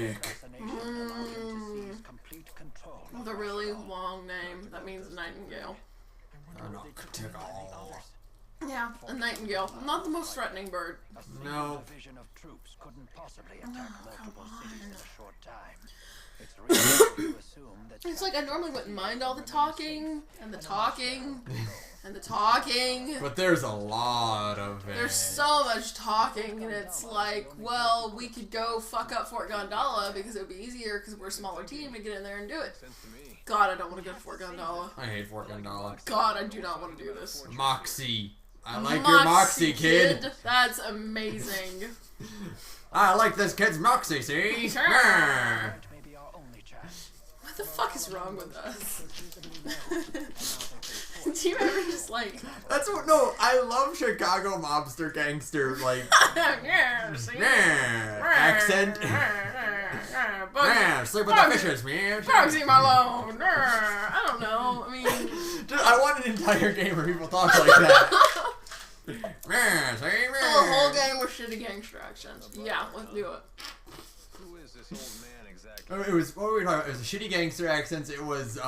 Dick. With a really long name that means nightingale. Yeah, a nightingale. Not the most threatening bird. No. It's like I normally wouldn't mind all the talking and the talking and the talking. But there's a lot of it. There's so much talking, and it's like, well, we could go fuck up Fort Gondola because it would be easier because we're a smaller team to get in there and do it. God, I don't want to go to Fort Gondola. I hate Fort Gondola. God, I do not want to do this. Moxie. I like your Moxie, kid. That's amazing. I like this kid's Moxie, see? What the fuck is wrong with us? Do you ever just like... That's what... No, I love Chicago mobster gangster, like... accent. Sleep with the fishes, man. Bugsy Malone. I don't know. I mean... Dude, I want an entire game where people talk like that. The whole game was shitty gangster accents. Yeah, let's do it. Who is this old man exactly? It was, what were we talking about? It was a shitty gangster accents. It was,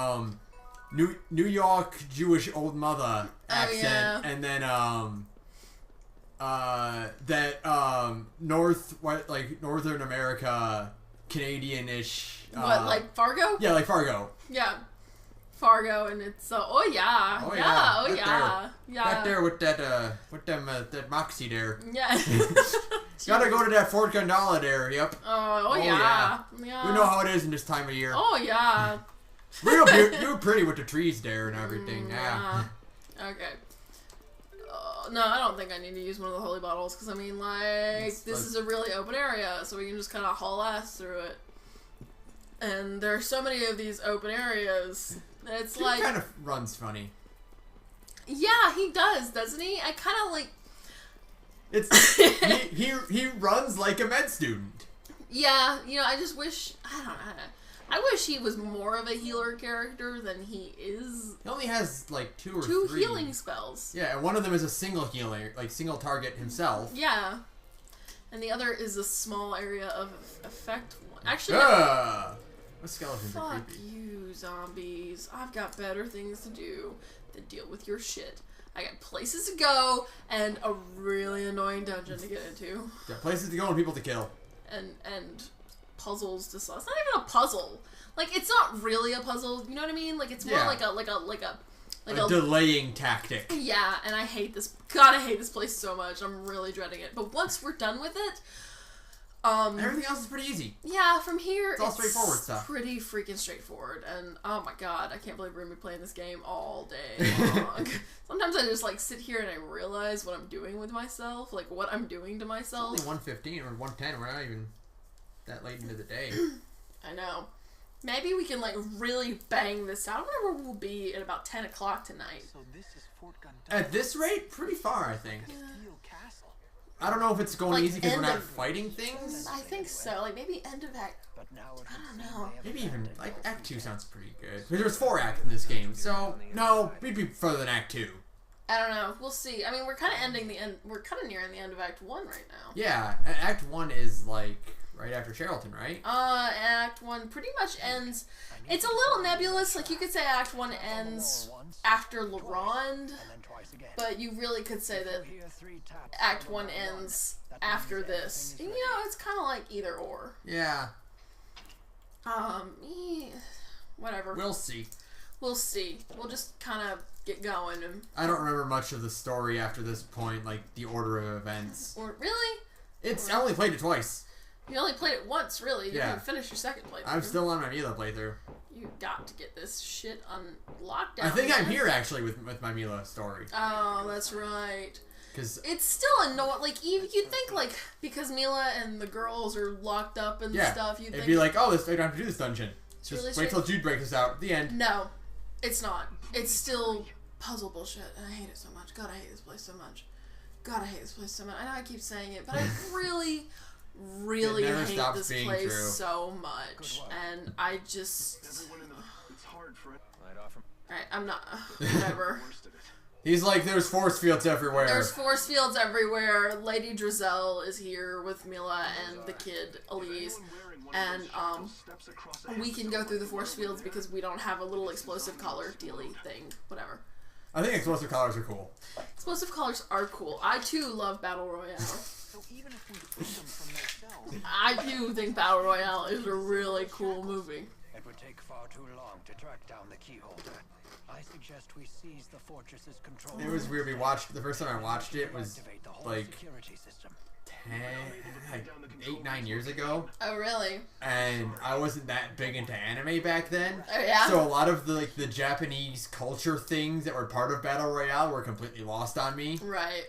New York Jewish old mother accent. Yeah. And then, Northern America, Canadian-ish. What, like Fargo? Yeah, like Fargo. Yeah. Fargo, and it's, oh yeah. Oh, yeah. yeah. Oh Right yeah. Yeah. Right there with that, that Moxie there. Yeah. Gotta go to that Fort Gondola there, yep. Oh yeah. Yeah. We know how it is in this time of year. Oh yeah. Real pretty with the trees there and everything, yeah. Okay. No, I don't think I need to use one of the holy bottles, because I mean, this is a really open area, so we can just kind of haul ass through it. And there are so many of these open areas. It's He kind of runs funny. Yeah, he does, doesn't he? I kind of like... It's he runs like a med student. Yeah, you know, I just wish... I don't know. I wish he was more of a healer character than he is. He only has, like, two or two three. healing spells. Yeah, and one of them is a single healer, like, single target himself. Yeah. And the other is a small area of effect. Actually, the skeletons are fuck creepy. you, zombies. I've got better things to do than deal with your shit. I got places to go and a really annoying dungeon to get into. Got places to go and people to kill. And puzzles to solve. It's not even a puzzle. Like, it's not really a puzzle. You know what I mean? Like, it's more like a delaying tactic. Yeah, and I hate this. God, I hate this place so much. I'm really dreading it. But once we're done with it, everything else is pretty easy. Yeah, from here, it's all straightforward stuff. Pretty freaking straightforward. And oh my god, I can't believe we're gonna be playing this game all day long. Sometimes I just like sit here and I realize what I'm doing with myself, like what I'm doing to myself. It's only 1:15 or 1:10. We're not even that late into the day. I know. Maybe we can like really bang this out. I wonder where we'll be at about 10 o'clock tonight. So this is Fort Gondola. At this rate, pretty far, I think. Yeah. I don't know if it's going like easy because we're not fighting things. I think so. Like maybe end of act. I don't know. Maybe even like Act 2 sounds pretty good. Because there's 4 acts in this game, so no, we'd be further than Act 2. I don't know. We'll see. I mean, we're kind of ending the end. We're kind of nearing the end of Act 1 right now. Yeah, Act 1 is like right after Charlton, right? Act 1 pretty much ends. It's a little nebulous. Like you could say Act 1 ends after LaRonde, but you really could say that Act 1 ends after this. And, you know, it's kind of like either or. Yeah. Whatever. We'll see. We'll see. We'll just kind of get going. And I don't remember much of the story after this point, like the order of events. Or really? I only played it twice. You only played it once, really. You Yeah. didn't finish your second playthrough. I'm still on my Mila playthrough. You got to get this shit unlocked. I think I'm here actually with my Mila story. Oh, that's right. Because it's still annoying. Like you'd think like because Mila and the girls are locked up and stuff. You'd it'd think be like, oh, I don't have to do this dungeon. Just really wait till Jude breaks us out. The end. No, it's not. It's still puzzle bullshit, and I hate it so much. God, I hate this place so much. God, I hate this place so much. I know I keep saying it, but I really hate this place so much, and I just. Alright, I'm not. Whatever. He's like, there's force fields everywhere. There's force fields everywhere. Lady Drizel is here with Mila and the kid, Elise. And, we can go through the force fields because we don't have a little explosive collar dealy thing. Whatever. I think explosive collars are cool. Explosive collars are cool. I, too, love Battle Royale. I, too, think Battle Royale is a really cool movie. It would take far too long to track down the key holder. I suggest we seize the fortress's control. It was weird. We watched, the first time I watched it was like 8, 9 years ago. Oh, really? And I wasn't that big into anime back then. Oh, yeah? So a lot of the the Japanese culture things that were part of Battle Royale were completely lost on me. Right.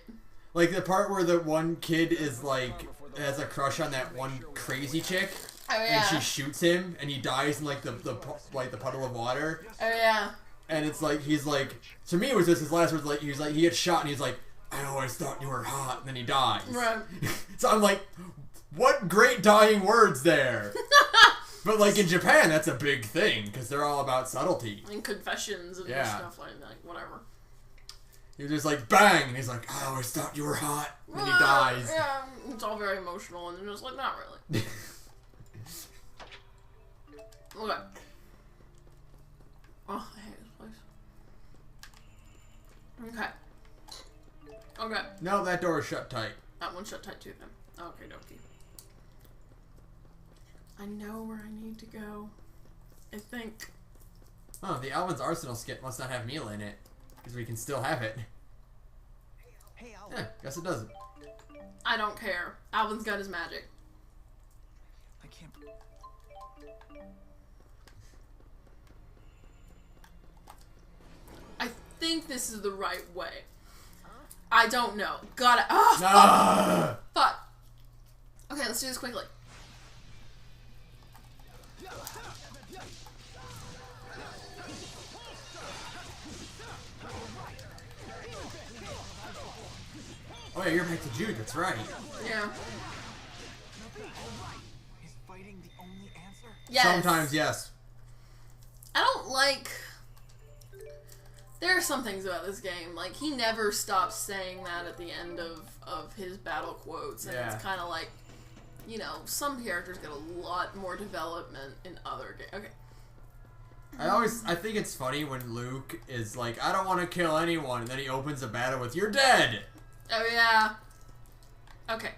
Like the part where the one kid is like has a crush on that one crazy chick. Oh, yeah. And she shoots him and he dies in like the puddle of water. Oh, yeah. And it's like, he's like, to me it was just his last words, like, he gets shot and he's like, I always thought you were hot, and then he dies. Right. So I'm like, what great dying words there. But like in Japan, that's a big thing, because they're all about subtlety. And confessions and stuff like that, whatever. He was just like, bang, and he's like, I always thought you were hot, and then he dies. Yeah, it's all very emotional, and then it's like, not really. Okay. Oh, I hate this place. Okay. Okay. No, that door is shut tight. That one's shut tight too, then. Okay, dokie. I know where I need to go. I think. Oh, the Alvin's Arsenal skit must not have meal in it. Because we can still have it. Hey, Alvin. Yeah, guess it doesn't. I don't care. Alvin's got his magic. I can't. I think this is the right way. I don't know. Gotta. Oh, Ah! fuck. Okay, let's do this quickly. Oh yeah, you're back to Jude, that's right. Yeah. Is fighting the only answer? Yes. Sometimes, yes. I don't like. There are some things about this game, like, he never stops saying that at the end of his battle quotes, and Yeah. it's kind of like, you know, some characters get a lot more development in other games. Okay. I think it's funny when Luke is like, I don't want to kill anyone, and then he opens a battle with, you're dead! Oh, yeah. Okay.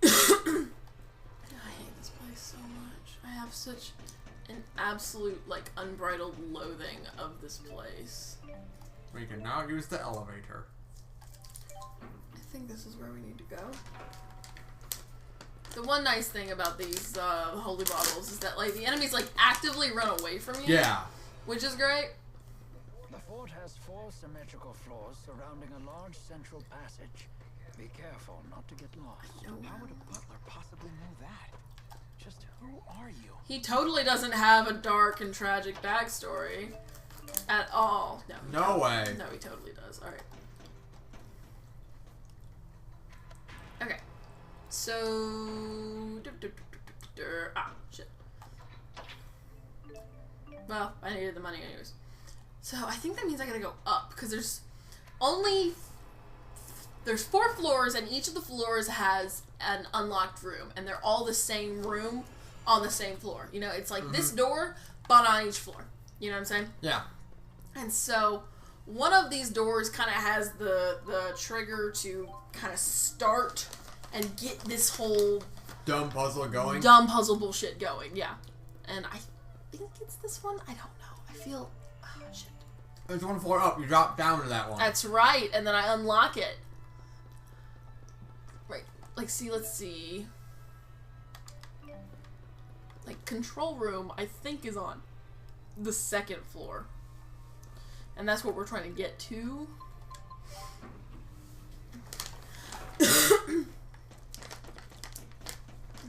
I hate this place so much. I have such an absolute, like, unbridled loathing of this place. We can now use the elevator. I think this is where we need to go. The one nice thing about these holy bottles is that, like, the enemies, like, actively run away from you. Yeah. Which is great. The fort has 4 symmetrical floors surrounding a large central passage. Be careful not to get lost. How would a butler possibly know that? Just who are you? He totally doesn't have a dark and tragic backstory at all. No. No way. No, he totally does. Alright. Okay. So... Ah, shit. Well, I needed the money anyways. So, I think that means I gotta go up, because there's 4 floors, and each of the floors has an unlocked room, and they're all the same room on the same floor. You know, it's like this door, but on each floor. You know what I'm saying? Yeah. And so, one of these doors kind of has the trigger to kind of start and get this whole Dumb puzzle going. dumb puzzle bullshit going. Yeah. And I think it's this one. I don't know. I feel... Oh, shit. There's one floor up. You drop down to that one. That's right. And then I unlock it. Right. Like, see, let's see. Like, control room, I think, is on the 2nd floor. And that's what we're trying to get to.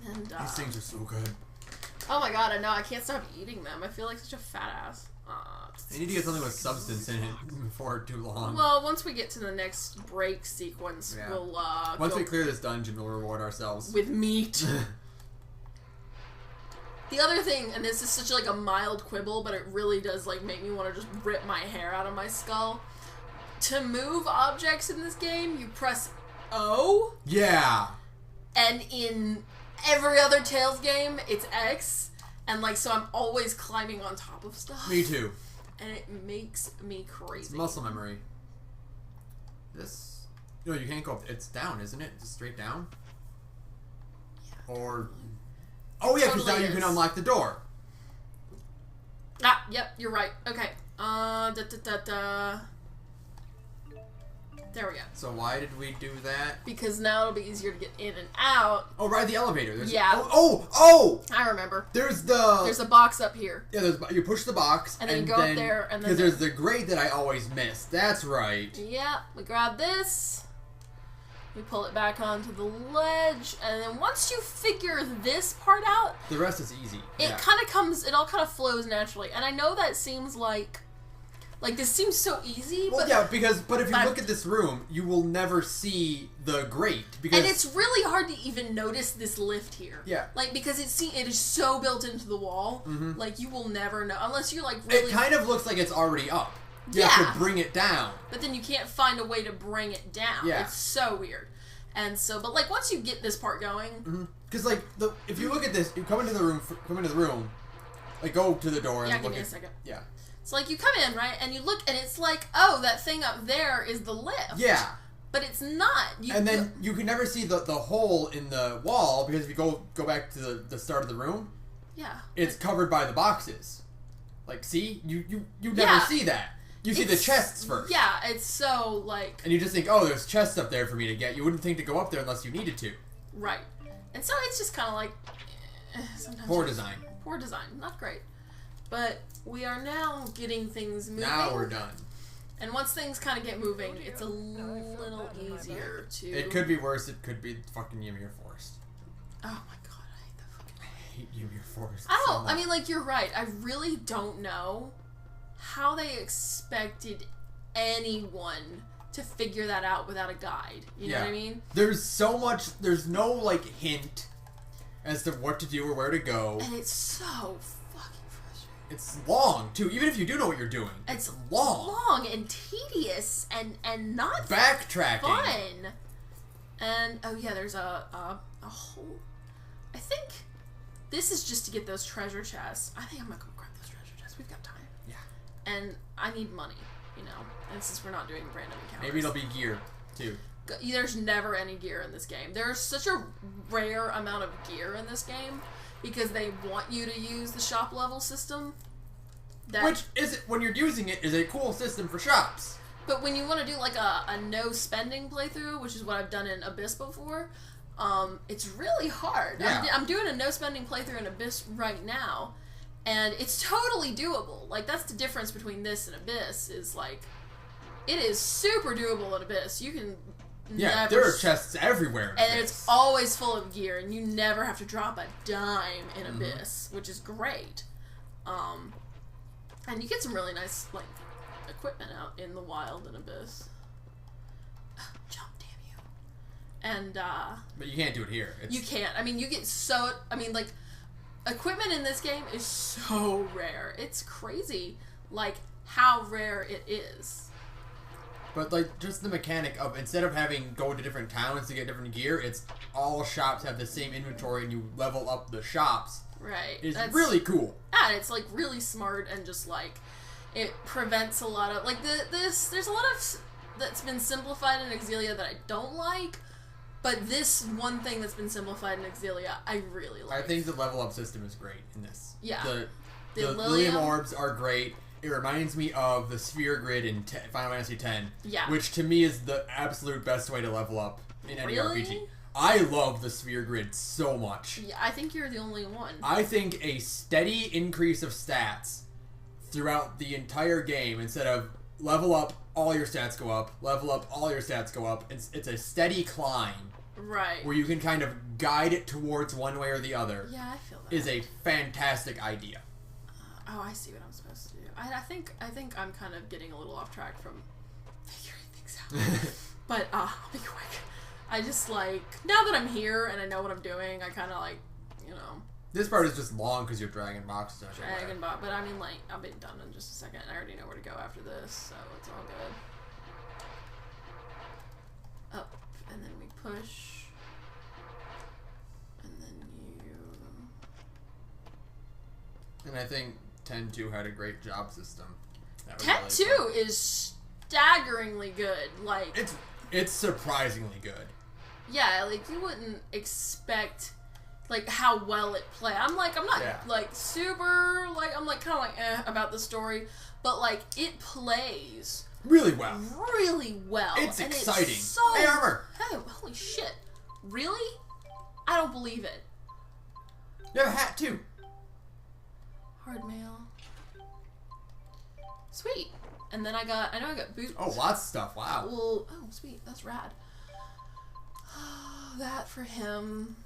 And, These things are so good. oh my god, I know, I can't stop eating them. I feel like such a fat ass. They need to get something with substance in it before too long. Well, once we get to the next break sequence, Yeah. we'll, Once go we clear this dungeon, we'll reward ourselves. with meat. The other thing, and this is such like a mild quibble, but it really does like make me want to just rip my hair out of my skull. to move objects in this game, you press O. Yeah. And in every other Tales game, it's X. And, like, so I'm always climbing on top of stuff. Me too. And it makes me crazy. It's muscle memory. This... No, you can't go up. It's down, isn't it? Just straight down? Yeah. Or... Oh, yeah, because Totally now you can is. unlock the door. Ah, yep, you're right. Okay. There we go. So why did we do that? Because now it'll be easier to get in and out. Oh, ride the elevator. There's, Yeah. Oh! I remember. There's a box up here. Yeah, you push the box. And then you go up there, and then... Because there's the grate that I always miss. That's right. Yeah, we grab this. We pull it back onto the ledge. And then once you figure this part out... The rest is easy. It kind of comes... It all kind of flows naturally. And I know that seems like... Like, this seems so easy, Well, but... yeah, but if you look at this room, you will never see the grate. Because... And it's really hard to even notice this lift here. Yeah. Like, because it is so built into the wall. Mm-hmm. Like, you will never know. Unless you're, like, really... It kind of looks like it's already up. You have to bring it down. But then you can't find a way to bring it down. Yeah. It's so weird. And so, but, like, once you get this part going... Because, like, if you look at this, you come into the room, like, go to the door and Yeah, look give me a at... second. Yeah. So, like, you come in, right? And you look, and it's like, oh, that thing up there is the lift. Yeah. But it's not. And then you can never see the hole in the wall, because if you go back to the start of the room, yeah, it's covered by the boxes. Like, see? You never see that. You see the chests first. Yeah, it's so, like... And you just think, oh, there's chests up there for me to get. You wouldn't think to go up there unless you needed to. Right. And so it's just kind of like... sometimes Poor design. Poor design. Not great. But we are now getting things moving. Now we're done. And once things kind of get moving, it's a little easier to... It could be worse. It could be fucking Ymir Forest. Oh my god, I hate that fucking... I hate Ymir Forest. I so don't... much. I mean, like, you're right. I really don't know how they expected anyone to figure that out without a guide. You know what I mean? There's so much... There's no, like, hint as to what to do or where to go. And it's so fucking frustrating. It's long, too. Even if you do know what you're doing. It's long. Long and tedious and not Backtracking. fun. And, oh yeah, there's a whole... I think this is just to get those treasure chests. I think I'm gonna go grab those treasure chests. We've got time. Yeah. And I need money, you know. And since we're not doing random encounters. Maybe it'll be gear, too. There's never any gear in this game. There's such a rare amount of gear in this game because they want you to use the shop level system. Which, when you're using it, is a cool system for shops. But when you want to do like a no spending playthrough, which is what I've done in Abyss before, it's really hard. Yeah. I'm doing a no spending playthrough in Abyss right now, and it's totally doable. Like, that's the difference between this and Abyss, is like, it is super doable in Abyss. You can never... there are chests everywhere in And Abyss. it's always full of gear, and you never have to drop a dime in Abyss, which is great. And you get some really nice, like, equipment out in the wild in Abyss. Jump, damn you. And, But you can't do it here. you can't. I mean, you get so... I mean, like, equipment in this game is so rare. It's crazy, like, how rare it is. But, like, just the mechanic of, instead of having go to different towns to get different gear, it's all shops have the same inventory and you level up the shops. Right. It's really cool. Yeah, it's, like, really smart and just, like, it prevents a lot of... Like, there's a lot of... that's been simplified in Xillia that I don't like, but this one thing that's been simplified in Xillia, I really like. I think the level up system is great in this. Yeah. The Lilium Lilium orbs are great. It reminds me of the sphere grid in Final Fantasy X. Yeah. Which to me is the absolute best way to level up in any Really? RPG. I love the sphere grid so much. Yeah, I think you're the only one. I think a steady increase of stats throughout the entire game, instead of level up, all your stats go up, level up, all your stats go up. It's a steady climb. Right. Where you can kind of guide it towards one way or the other. Yeah, I feel that. Is a fantastic idea. Oh, I see what I'm supposed to do. I think I'm kind of getting a little off track from figuring things out. But I'll be quick. I just, like, now that I'm here and I know what I'm doing, I kind of, like, you know... This part is just long because you're dragging boxes out Dragon everywhere. bot, but I mean, like, I'll be done in just a second. I already know where to go after this, so it's all good. up, and then we push, and then you... And I think 10-2 had a great job system. 10-2 really is staggeringly good. Like, it's surprisingly good. yeah, like you wouldn't expect like how well it play. I'm not like super like I'm like kind of like about the story, but like it plays Really well. really well. It's and exciting. It's so, hey, Armor. hey, holy shit! Really? I don't believe it. You have a hat too. Hard mail. Sweet. And then I know I got boots. Oh, lots of stuff. Wow. Well, oh, sweet. That's rad. That for him.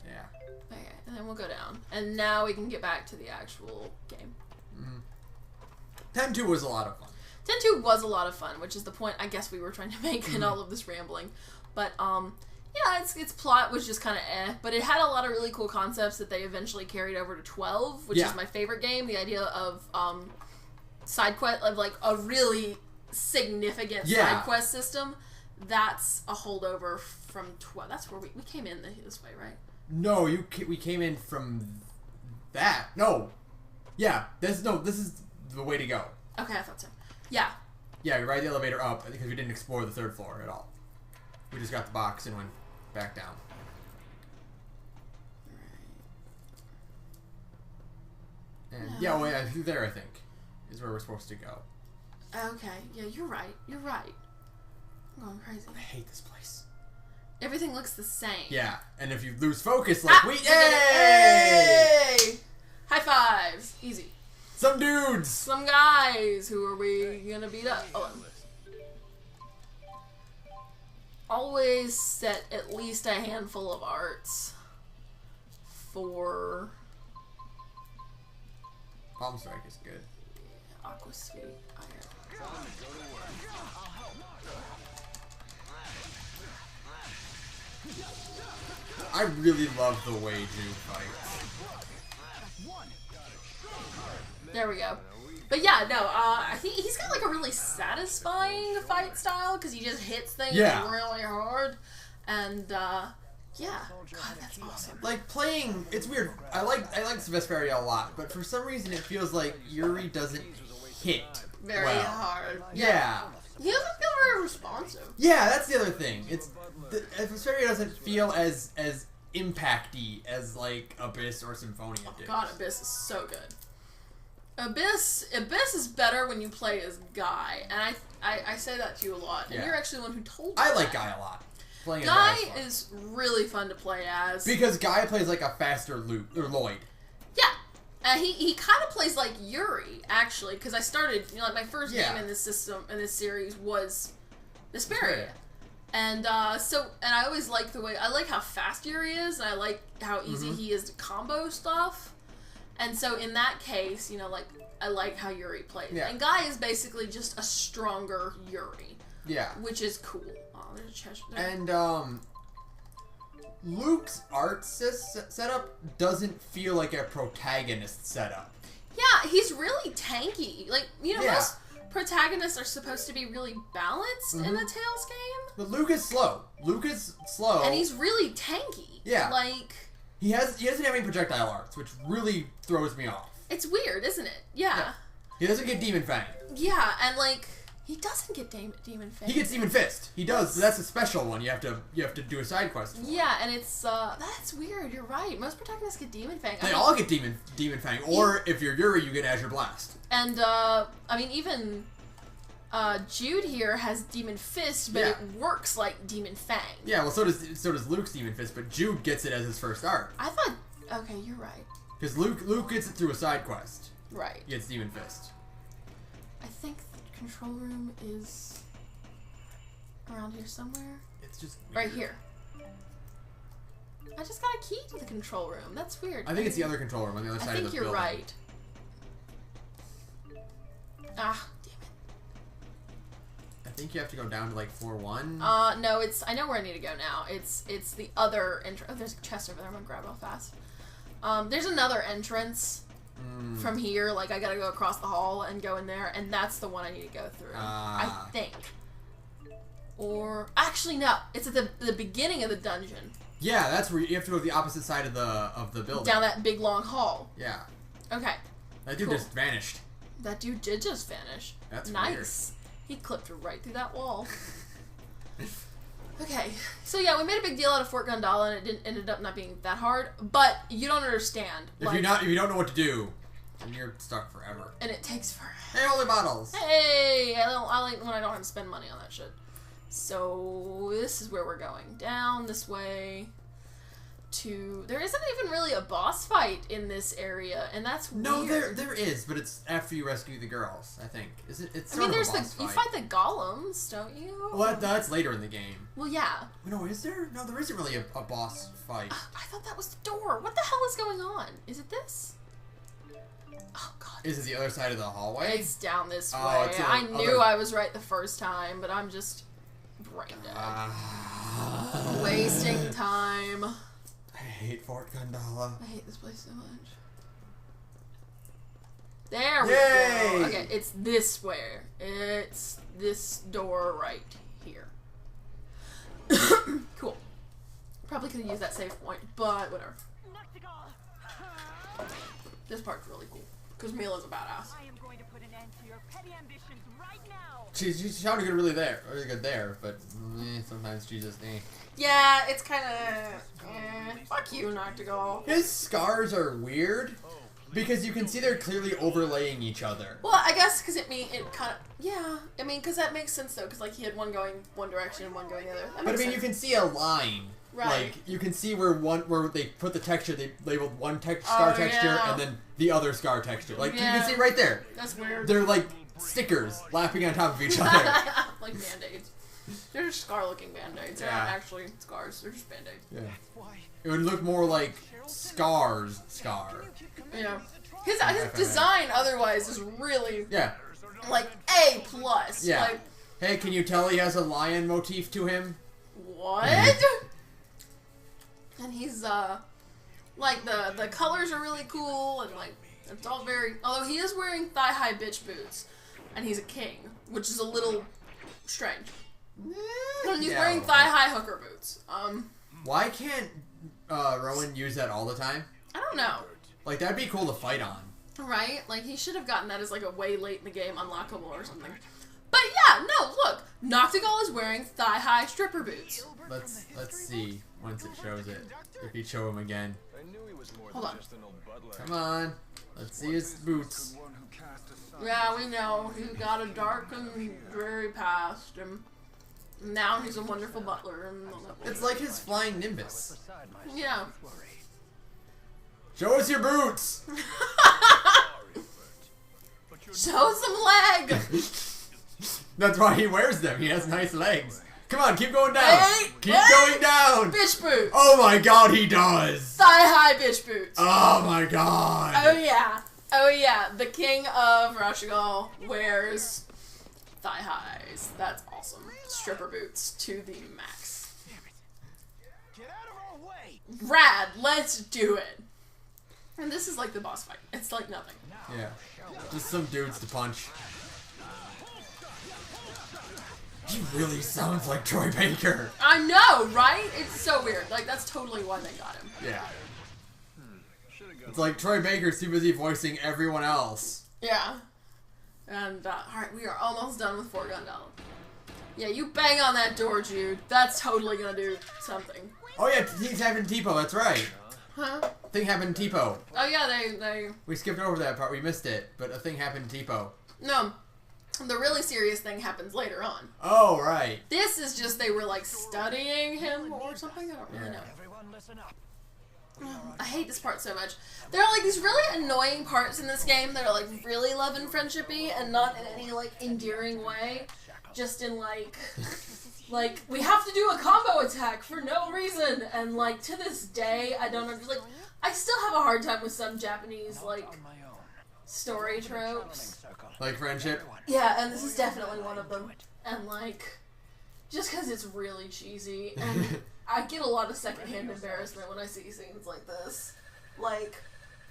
Yeah. Okay, and then we'll go down. And now we can get back to the actual game. 10-2 was a lot of fun. 10-2 was a lot of fun, which is the point I guess we were trying to make in all of this rambling. But, yeah, its plot was just kind of but it had a lot of really cool concepts that they eventually carried over to 12, which is my favorite game. The idea of, side quest, of like a really significant side quest system. That's a holdover from 12. That's where we came in this way, right? No, we came in from that. No. Yeah, this is the way to go. Okay, I thought so. Yeah. Yeah, we ride the elevator up because we didn't explore the 3rd floor at all. We just got the box and went back down. And through there I think is where we're supposed to go. Okay, yeah, you're right. You're right. I'm going crazy. I hate this place. Everything looks the same. Yeah, and if you lose focus, like we yay! Hey! High fives. Easy. Some dudes. Some guys. Who are we gonna beat up? Oh. Always set at least a handful of arts for Palm Strike is good. Aqua Sweet. I really love the way Jude fights. There we go. But yeah, no, he's got like a really satisfying fight style because he just hits things really hard. And, yeah. God, that's awesome. Like playing, it's weird. I like Vesperia a lot, but for some reason it feels like Yuri doesn't hit very hard. Yeah. He doesn't feel very responsive. Yeah, that's the other thing. Vesperia doesn't feel as impacty as like Abyss or Symphonia did. God, Abyss is so good. Abyss is better when you play as Guy, and I say that to you a lot. And you're actually the one who told me I like Guy a lot. Playing Guy is really fun to play as because Guy plays like a faster Lloyd. Yeah, he kind of plays like Yuri actually, because I started like my first game in this series was Vesperia. And and I always like I like how fast Yuri is, and I like how easy he is to combo stuff. And so in that case, like I like how Yuri plays. Yeah. And Guy is basically just a stronger Yuri. Yeah. Which is cool. Oh, there's a chest there. And Luke's art setup doesn't feel like a protagonist setup. Yeah, he's really tanky. Like, most protagonists are supposed to be really balanced in a Tales game. But Luke is slow. And he's really tanky. Yeah. Like, he doesn't have any projectile arts, which really throws me off. It's weird, isn't it? Yeah. He doesn't get Demon Fang. Yeah, and like he doesn't get Demon Fang. He gets Demon Fist. He does. So that's a special one. You have to do a side quest for. Yeah, and it's that's weird. You're right. Most protagonists get Demon Fang. They all get Demon Fang, or if you're Yuri, you get Azure Blast. And even Jude here has Demon Fist, but it works like Demon Fang. Yeah, well, so does Luke's Demon Fist, but Jude gets it as his first art. I thought. Okay, you're right. Because Luke gets it through a side quest. Right. He gets Demon Fist. I think the control room is around here somewhere. It's just weird. Right here. I just got a key to the control room. That's weird. I think it's the other control room on the other side of the building. I think you're right. Ah, damn it. I think you have to go down to like floor 1. No, I know where I need to go now. It's the other entrance. Oh, there's a chest over there. I'm gonna grab it real fast. There's another entrance from here. Like, I gotta go across the hall and go in there, and that's the one I need to go through. I think. Or, actually, no. It's at the beginning of the dungeon. Yeah, that's where you have to go to the opposite side of the building. Down that big, long hall. Yeah. Okay. That dude just vanished. That dude did just vanish. That's nice. Weird. He clipped right through that wall. Okay, so yeah, we made a big deal out of Fort Gundala, and it ended up not being that hard. But you don't understand. If you don't know what to do, then you're stuck forever. And it takes forever. Hey, holy bottles! Hey, I like when I don't have to spend money on that shit. So this is where we're going. Down this way. There isn't even really a boss fight in this area, and that's weird. No, there is, but it's after you rescue the girls, I think. Is it? It's I mean, there's you fight the golems, don't you? Well, that's later in the game. Well, yeah. No, is there? No, there isn't really a boss fight. I thought that was the door. What the hell is going on? Is it this? Oh god. Is it the other side of the hallway? It's down this way. It's I knew I was right the first time, but I'm just brain dead. Wasting time. I hate Fort Gundala. I hate this place so much. There we Yay! go. Okay, it's this way. It's this door right here. Cool. Probably could have used that save point, but whatever. This part's really cool because Mila's a badass. I am going to put an end to your petty ambitions right now. She sounded really good there, but sometimes she just Yeah, it's kind of fuck you, Noctigal. His scars are weird because you can see they're clearly overlaying each other. Well, I guess because it kind of I mean, because that makes sense though, because like he had one going one direction and one going the other. But I mean, you can see a line. Right. Like you can see where they put the texture. They labeled one scar texture and then the other scar texture. Like you can see right there. That's weird. They're like stickers lapping on top of each other. Like band-aids. They're just scar-looking band-aids. They're not actually scars. They're just band-aids. Yeah. It would look more like scar. Yeah. His design otherwise is really like A+. Yeah. Like, hey, can you tell he has a lion motif to him? what? And he's like the colors are really cool and like it's all very. Although he is wearing thigh-high bitch boots, and he's a king, which is a little strange. And he's wearing thigh-high hooker boots. Why can't Rowan use that all the time? I don't know. Like that'd be cool to fight on. Right? Like he should have gotten that as like a way late in the game unlockable or something. But yeah, no, look, Noctigal is wearing thigh-high stripper boots. Let's see once it shows it. If you show him again. Hold on. Come on. Let's see his boots. Yeah, we know. He's got a dark and dreary past, and now he's a wonderful butler. And It's like his flying Nimbus. yeah. Show us your boots! Show some leg! That's why he wears them. He has nice legs. Come on, keep going down. Hey, keep going down. Bitch boots. Oh my god, he does. Thigh-high bitch boots. Oh my god. Oh yeah. Oh yeah. The king of Rashigal wears thigh-highs. That's awesome. Stripper boots to the max. Get out of our way. Rad. Let's do it. And this is like the boss fight. It's like nothing. Yeah. Just some dudes to punch. He really sounds like Troy Baker. I know, right? It's so weird. Like, that's totally why they got him. Yeah. It's like Troy Baker's too busy voicing everyone else. Yeah. And, alright, we are almost done with Fort Gundala. Yeah, you bang on that door, Jude. That's totally gonna do something. Oh yeah, things happened in Tipo, that's right. Huh? Thing happened in Tipo. Oh yeah, they... We skipped over that part, we missed it, but a thing happened in Tipo. No. The really serious thing happens later on. Oh, right. This is just they were, like, studying him or something? I don't really know. Everyone listen up. I hate this part so much. There are, like, these really annoying parts in this game that are, like, really love and friendshipy and not in any, like, endearing way. Just in, like, we have to do a combo attack for no reason. And, like, to this day, I don't understand. Like, I still have a hard time with some Japanese, like, story tropes. Like friendship? Yeah, and this is definitely one of them. And, like, just because it's really cheesy. And I get a lot of secondhand embarrassment when I see scenes like this. Like,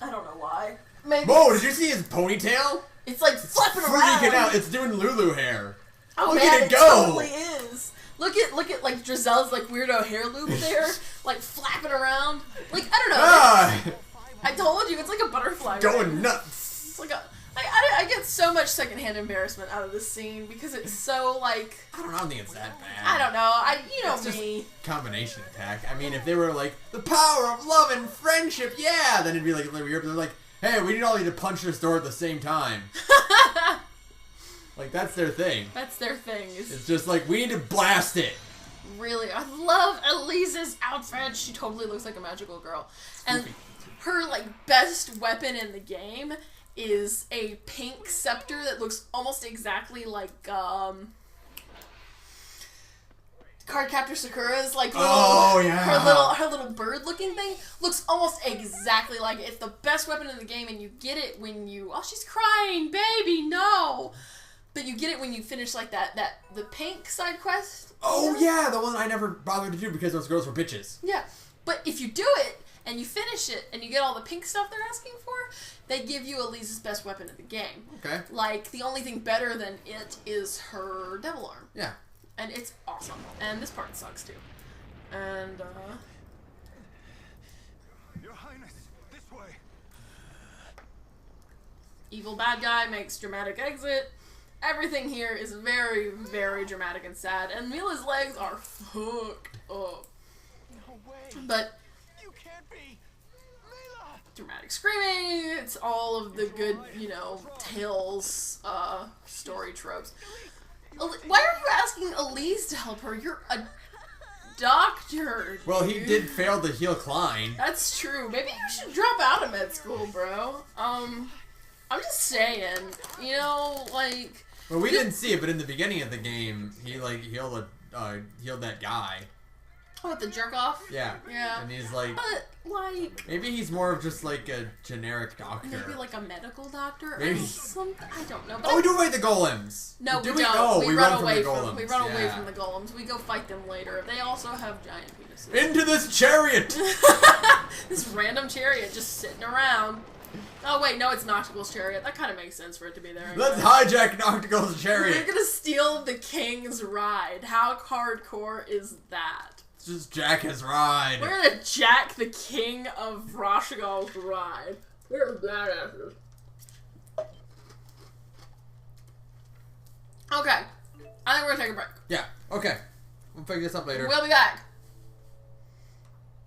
I don't know why. Maybe Whoa, did you see his ponytail? it's like flipping Freaking around. out. It's doing Lulu hair. Oh Look man, at it it go. totally is. Look at like Drizelle's like weirdo hair loop there, like flapping around. Like I don't know. Ah, I told you it's like a butterfly. going nuts. It's like I get so much secondhand embarrassment out of this scene because it's so like I don't think it's that bad. I don't know. You know It's just me. combination attack. I mean, if they were like the power of love and friendship, yeah, then it'd be like weird. But they're like, hey, we need all of you to punch this door at the same time. Like that's their thing. That's their thing. Is It's just like we need to blast it. really I love Elise's outfit. She totally looks like a magical girl, and her like best weapon in the game is a pink scepter that looks almost exactly like Cardcaptor Sakura's like little, Oh, yeah. her little bird looking thing looks almost exactly like it. It's the best weapon in the game, and you get it when you she's crying, baby, no. But you get it when you finish like the pink side quest. Oh yeah, the one I never bothered to do because those girls were bitches. Yeah, but if you do it and you finish it and you get all the pink stuff they're asking for, they give you Elise's best weapon in the game. Okay. Like the only thing better than it is her devil arm. Yeah. And it's awesome. And this part sucks too. And, Your Highness, this way. evil bad guy makes dramatic exit. Everything here is very, very dramatic and sad. And Mila's legs are fucked up. No way. But You can't be. Mila! dramatic screaming, it's all of the good, Tales, story tropes. Why are you asking Elise to help her? You're a doctor. Well, he dude. did fail to heal Klein. That's true. Maybe you should drop out of med school, bro. I'm just saying. Like. Well, we didn't see it, but in the beginning of the game, he like healed that guy. What, the jerk off? Yeah. Yeah. And he's like, But like. maybe he's more of just like a generic doctor. Maybe like a medical doctor Maybe. or something. I don't know. But Oh, we do fight the golems. No, do we don't. Oh, we we run run away from the golems. We run away Yeah. from the golems. We go fight them later. They also have giant penises. Into this chariot. This random chariot just sitting around. Oh wait, no, it's Noctical's chariot. That kind of makes sense for it to be there. Let's hijack Noctical's We're chariot. gonna steal the king's ride. How hardcore is that? Let's just jack his ride. We're gonna jack the king of Rashigal's ride. We're badasses. Okay, I think we're gonna take a break. Yeah. Okay. We'll figure this up later. We'll be back.